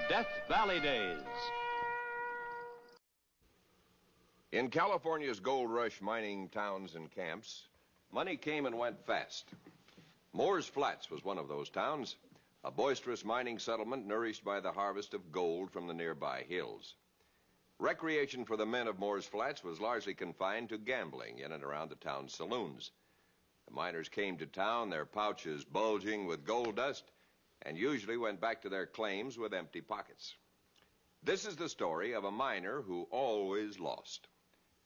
Death Valley Days. In California's gold rush mining towns and camps, money came and went fast. Moore's Flats was one of those towns, a boisterous mining settlement nourished by the harvest of gold from the nearby hills. Recreation for the men of Moore's Flats was largely confined to gambling in and around the town's saloons. The miners came to town, their pouches bulging with gold dust, and usually went back to their claims with empty pockets. This is the story of a miner who always lost,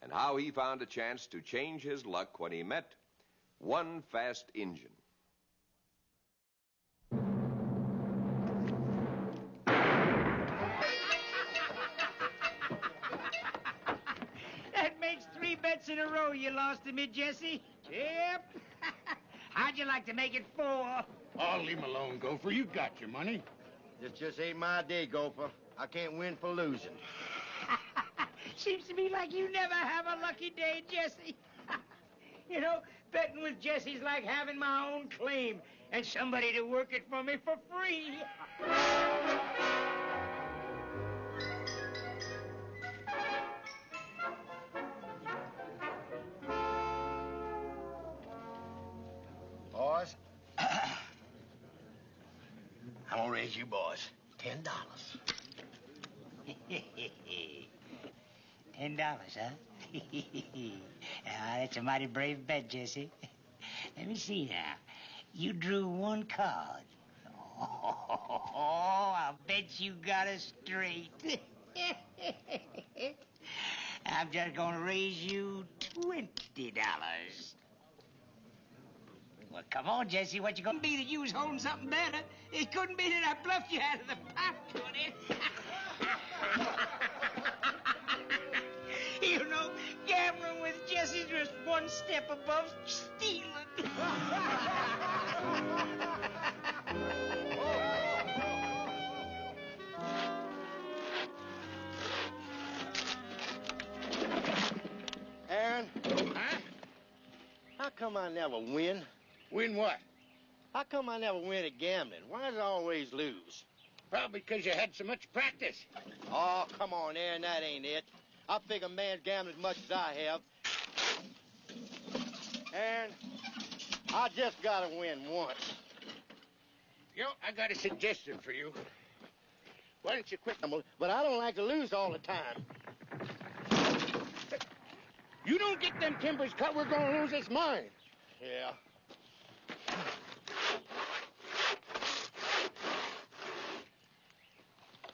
and how he found a chance to change his luck when he met one fast Injun. That makes 3 bets in a row you lost to me, Jesse. Yep. How'd you like to make it 4? Oh, leave him alone, Gopher. You got your money. This just ain't my day, Gopher. I can't win for losing. Seems to me like you never have a lucky day, Jesse. You know, betting with Jesse's like having my own claim and somebody to work it for me for free. Boys, I'm gonna raise you boys $10. $10, huh? That's a mighty brave bet, Jesse. Let me see now. You drew 1 card. Oh, I'll bet you got it straight. I'm just gonna raise you $20. Well, come on, Jesse. What you gonna be that you was holding something better? It couldn't be that I bluffed you out of the pot, could it? You know, gambling with Jesse's just 1 step above stealing. Aaron? Huh? How come I never win? Win what? How come I never win at gambling? Why does I always lose? Probably because you had so much practice. Oh, come on, Aaron, that ain't it. I figure a man's gambling as much as I have. Aaron, I just gotta win once. Yo, I got a suggestion for you. Why don't you quit? But I don't like to lose all the time. You don't get them timbers cut, we're gonna lose this mine. Yeah.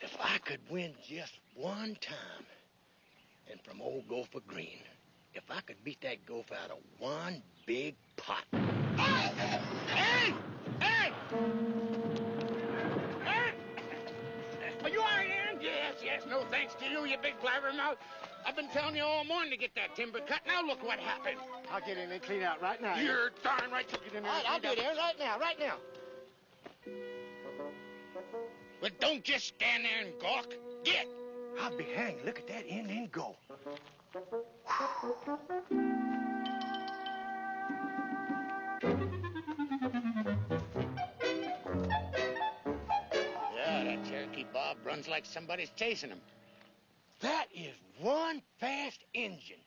If I could win just one time, and from old Gopher Green, if I could beat that gopher out of 1 big pot. Hey! Hey! Hey! Are you all right, Aaron? Yes. No thanks to you, you big blabbermouth. I've been telling you all morning to get that timber cut. Now look what happened. I'll get in and clean out right now. You're darn right you get in there. All right, I'll do it, Aaron, right now. But don't just stand there and gawk. Get! I'll be hanged. Look at that end and go. Yeah, that Cherokee Bob runs like somebody's chasing him. That is one fast engine.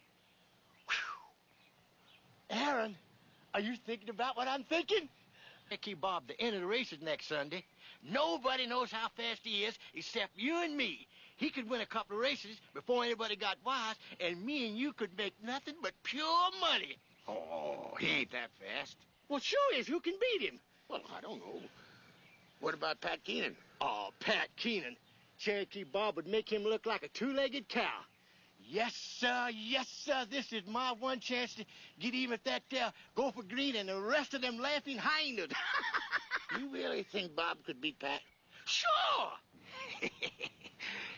Whew. Aaron, are you thinking about what I'm thinking? Cherokee Bob, the end of the races next Sunday. Nobody knows how fast he is except you and me. He could win a couple of races before anybody got wise, and me and you could make nothing but pure money. Oh, he ain't that fast. Well, sure is. Who can beat him? Well, I don't know. What about Pat Keenan? Oh, Pat Keenan. Cherokee Bob would make him look like a 2-legged cow. Yes, sir. This is my one chance to get even with that Gopher Green and the rest of them laughing hyenas. You really think Bob could beat Pat? Sure.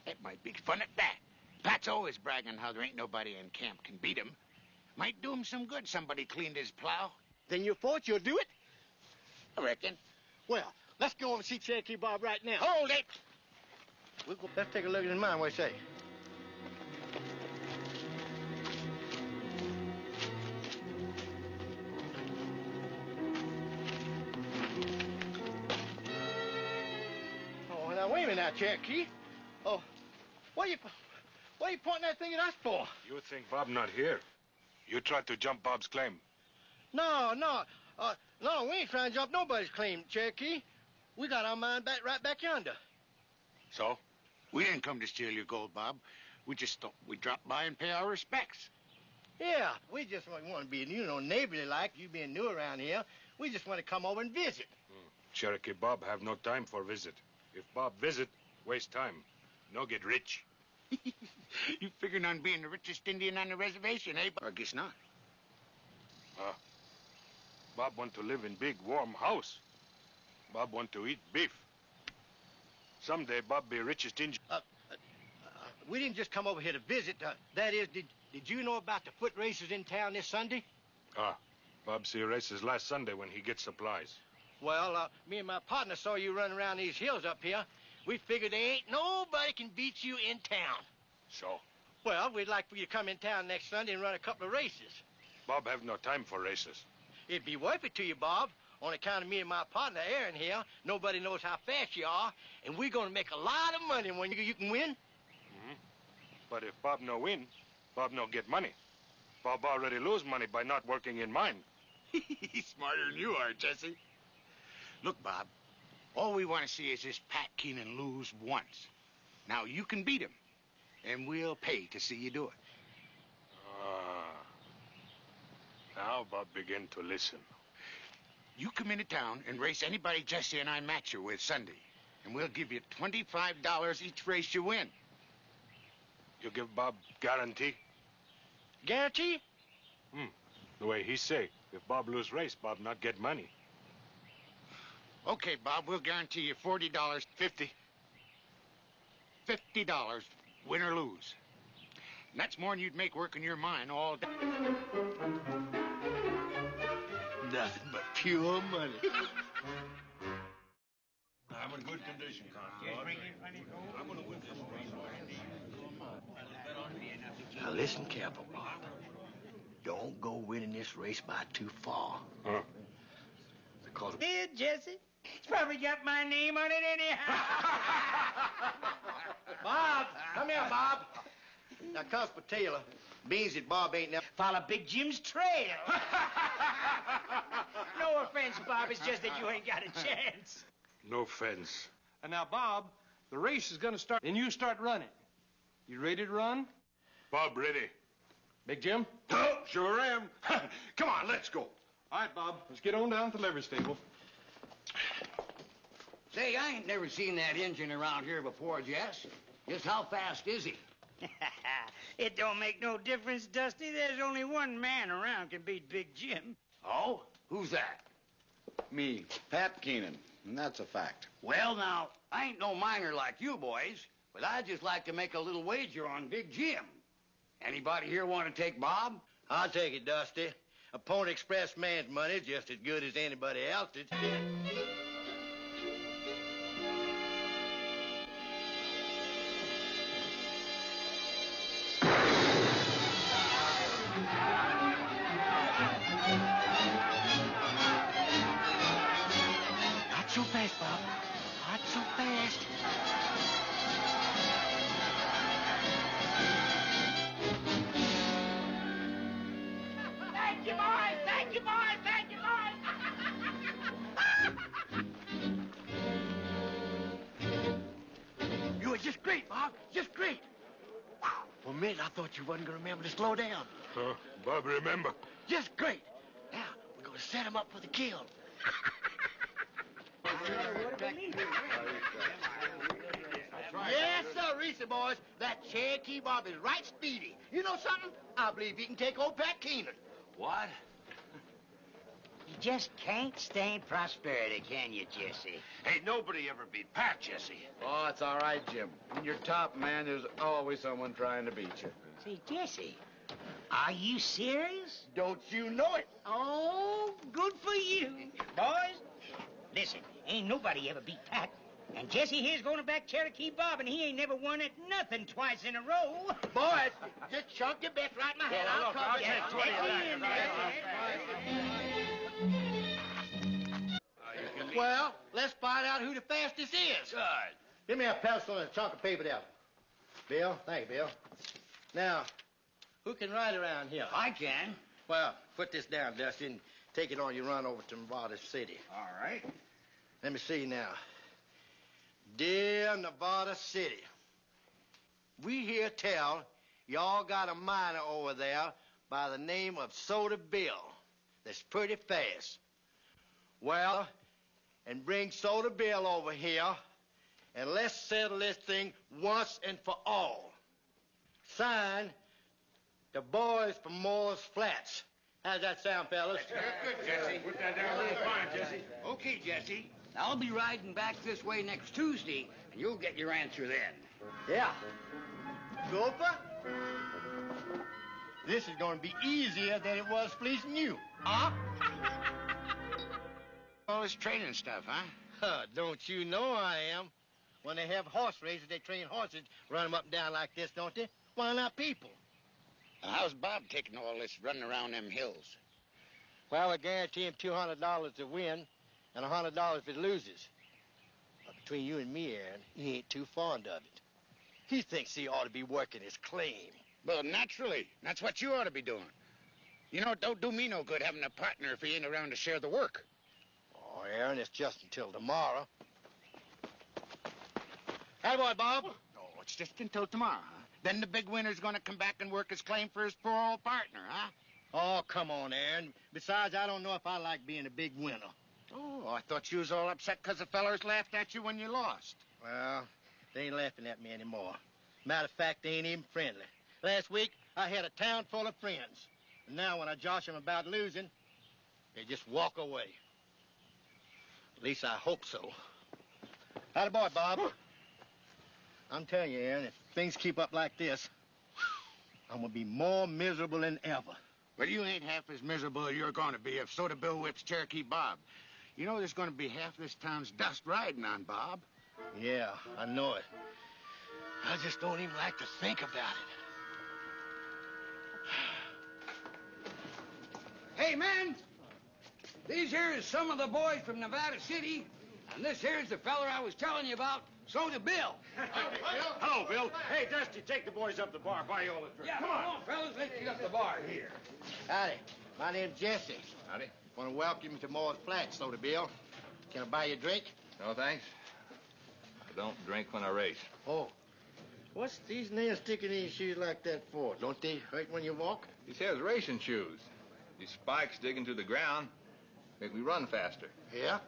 That might be fun at that. Pat's always bragging how there ain't nobody in camp can beat him. Might do him some good somebody cleaned his plow. Then you thought you'll do it? I reckon. Well, let's go over and see Cherokee Bob right now. Hold it! Let's take a look at his mind. What do you say? Cherokee. Oh, what are you pointing that thing at us for? You think Bob not here? You tried to jump Bob's claim. No, we ain't trying to jump nobody's claim, Cherokee. We got our mind right back yonder. So? We didn't come to steal your gold, Bob. We just thought we'd drop by and pay our respects. Yeah, we just want to be, neighborly like, you being new around here. We just want to come over and visit. Cherokee Bob have no time for visit. If Bob visit, waste time. No get rich. You figuring on being the richest Indian on the reservation, eh? I guess not. Bob want to live in big, warm house. Bob want to eat beef. Someday Bob be richest Injun. We didn't just come over here to visit. That is, did you know about the foot races in town this Sunday? Bob see races last Sunday when he gets supplies. Well, me and my partner saw you running around these hills up here. We figured there ain't nobody can beat you in town. So? Well, we'd like for you to come in town next Sunday and run a couple of races. Bob have no time for races. It'd be worth it to you, Bob. On account of me and my partner Aaron here, nobody knows how fast you are, and we're going to make a lot of money when you can win. But if Bob no win, Bob no get money. Bob already lose money by not working in mine. He's smarter than you are, Jesse. Look, Bob, all we want to see is this Pat Keenan lose once. Now, you can beat him, and we'll pay to see you do it. Now Bob begin to listen. You come into town and race anybody Jesse and I match you with Sunday, and we'll give you $25 each race you win. You give Bob guarantee? Guarantee? The way he say, if Bob lose race, Bob not get money. Okay, Bob, we'll guarantee you $40. 50. $50, win or lose. And that's more than you'd make working your mine all day. Nothing but pure money. I'm in good condition, I'm gonna win this race. Now listen careful, Bob. Don't go winning this race by too far. Because... Here, Jesse. It's probably got my name on it anyhow. Bob! Come here, Bob. Now, Constable Taylor, means that Bob ain't never... Follow Big Jim's trail. No offense, Bob. It's just that you ain't got a chance. No offense. And now, Bob, the race is going to start, and you start running. You ready to run? Bob ready. Big Jim? Oh, sure am. Come on, let's go. All right, Bob. Let's get on down to the livery stable. Say, I ain't never seen that Injun around here before, Jess. Just how fast is he? It don't make no difference, Dusty. There's only one man around can beat Big Jim. Oh? Who's that? Me, Pat Keenan, and that's a fact. Well, now, I ain't no miner like you boys, but I'd just like to make a little wager on Big Jim. Anybody here want to take Bob? I'll take it, Dusty. A Pony Express man's money is just as good as anybody else's. Not so fast, Bob. Not so fast. Thank you, boys! Thank you, boys! Thank you, boys! You were just great, Bob. Just great. For a minute, I thought you wasn't going to remember to slow down. Bob remember. Just great. Now, we're going to set him up for the kill. Yes, sir, Reese, boys. That Cherokee Bob is right speedy. You know something? I believe he can take old Pat Keenan. What? You just can't stand prosperity, can you, Jesse? Ain't nobody ever beat Pat, Jesse. Oh, it's all right, Jim. When you're top man, there's always someone trying to beat you. Say, Jesse, are you serious? Don't you know it? Oh, good for you. Boys, listen, ain't nobody ever beat Pat. And Jesse here's going to back Cherokee Bob, and he ain't never won at nothing twice in a row. Boys, just chunk your bets right in my hand. I'll cover it. Well, let's find out who the fastest is. Good. Give me a pencil and a chunk of paper there. Bill, thank you, Bill. Now, who can ride around here? I can. Well, put this down, Dusty, and take it on your run over to Nevada City. All right. Let me see now. Dear Nevada City, we hear tell y'all got a miner over there by the name of Soda Bill that's pretty fast. Well, and bring Soda Bill over here, and let's settle this thing once and for all. Signed, the boys from Moore's Flats. How's that sound, fellas? Good, Jesse. Put that down real fine, Jesse. Okay, Jesse. I'll be riding back this way next Tuesday, and you'll get your answer then. Yeah. Gopher? This is going to be easier than it was fleecing you. Huh? All this training stuff, huh? Don't you know I am? When they have horse races, they train horses, run them up and down like this, don't they? Why not people? How's Bob taking all this running around them hills? Well, I guarantee him $200 to win and $100 if he loses. But between you and me, Aaron, he ain't too fond of it. He thinks he ought to be working his claim. Well, naturally. That's what you ought to be doing. You know, it don't do me no good having a partner if he ain't around to share the work. Oh, Aaron, it's just until tomorrow. Hey, boy, Bob. Oh, it's just until tomorrow, huh? Then the big winner's going to come back and work his claim for his poor old partner, huh? Oh, come on, Aaron. Besides, I don't know if I like being a big winner. Oh, I thought you was all upset because the fellers laughed at you when you lost. Well, they ain't laughing at me anymore. Matter of fact, they ain't even friendly. Last week, I had a town full of friends. And now when I josh them about losing, they just walk away. At least I hope so. Howdy, boy, Bob. I'm telling you, Aaron, if things keep up like this, I'm going to be more miserable than ever. But you ain't half as miserable as you're going to be if Soda Bill whips Cherokee Bob. You know there's going to be half this town's dust riding on Bob. Yeah, I know it. I just don't even like to think about it. Hey, man. These here is some of the boys from Nevada City, and this here's the feller I was telling you about, Soda Bill. Hello, Bill. Hey, Dusty, take the boys up the bar. Buy you all a drink. Yeah, come on, fellas. Let's get up the bar here. Howdy. My name's Jesse. Howdy. Want to welcome you to Moore's Flats, Soda Bill. Can I buy you a drink? No, thanks. I don't drink when I race. Oh. What's these nails sticking in your shoes like that for? Don't they hurt when you walk? These here's racing shoes. These spikes digging through the ground make me run faster. Yeah?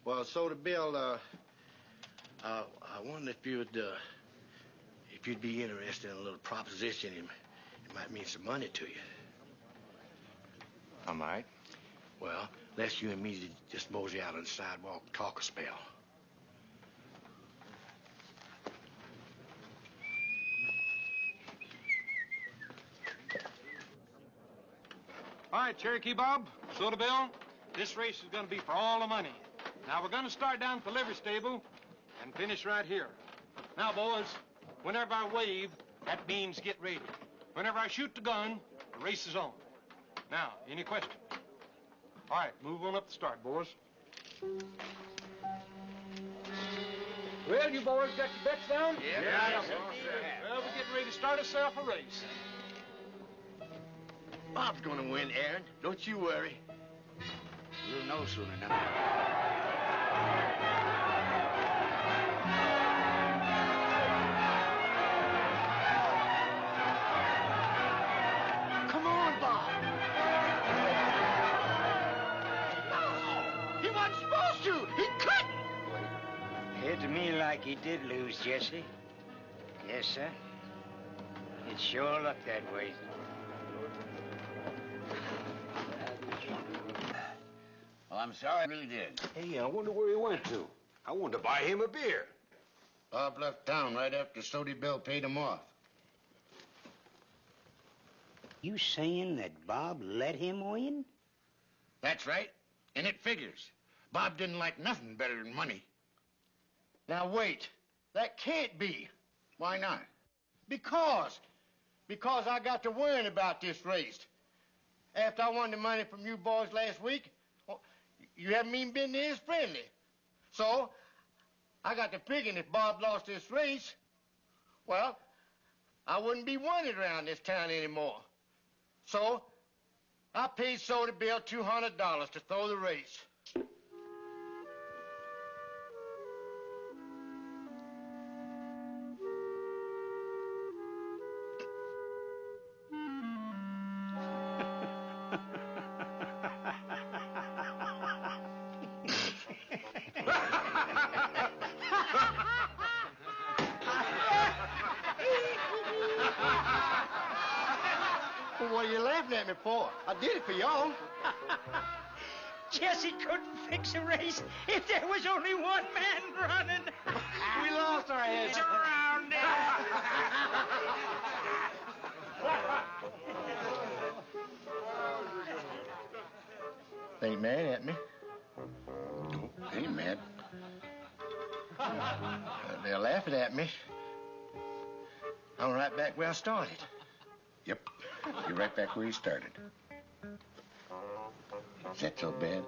Well, Soda Bill, I wonder if you'd be interested in a little proposition. It might mean some money to you. I might. Well, let's you and me just mosey out on the sidewalk and talk a spell. All right, Cherokee Bob, Soda Bill, this race is going to be for all the money. Now, we're going to start down at the livery stable and finish right here. Now, boys, whenever I wave, that means get ready. Whenever I shoot the gun, the race is on. Now, any questions? All right, move on up the start, boys. Well, you boys got your bets down? Yeah. Well, we're getting ready to start ourselves a race. Bob's gonna win, Aaron. Don't you worry. We'll know soon enough. Come on, Bob. No, he wasn't supposed to. He couldn't. Appeared to me like he did lose, Jesse. Yes, sir. It sure looked that way. Well, I'm sorry I really did. Hey, I wonder where he went to. I wanted to buy him a beer. Bob left town right after Soda Bill paid him off. You saying that Bob let him win? That's right. And it figures. Bob didn't like nothing better than money. Now, wait. That can't be. Why not? Because I got to worrying about this race. After I won the money from you boys last week, you haven't even been near as friendly. So, I got to figuring if Bob lost this race, well, I wouldn't be wanted around this town anymore. So, I paid Soda Bill $200 to throw the race. Well, what are you laughing at me for? I did it for y'all. Jesse couldn't fix a race if there was only one man running. We lost our heads. It's around there. They ain't mad at me. No, I ain't mad. They're laughing at me. I'm right back where I started. Yep, you're right back where you started. Is that so bad?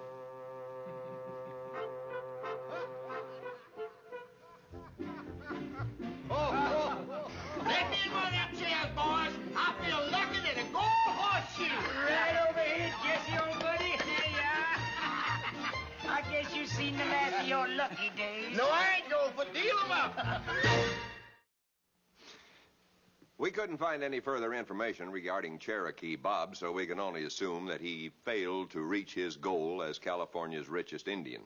Let me in one of them chairs, boys. I feel lucky than a gold horseshoe. Right over here, Jesse, old buddy. There you are. I guess you've seen the last of your lucky days. No, I ain't going for deal 'em up. We couldn't find any further information regarding Cherokee Bob, so we can only assume that he failed to reach his goal as California's richest Indian.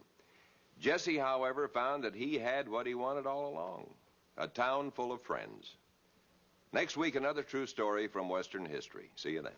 Jesse, however, found that he had what he wanted all along, a town full of friends. Next week, another true story from Western history. See you then.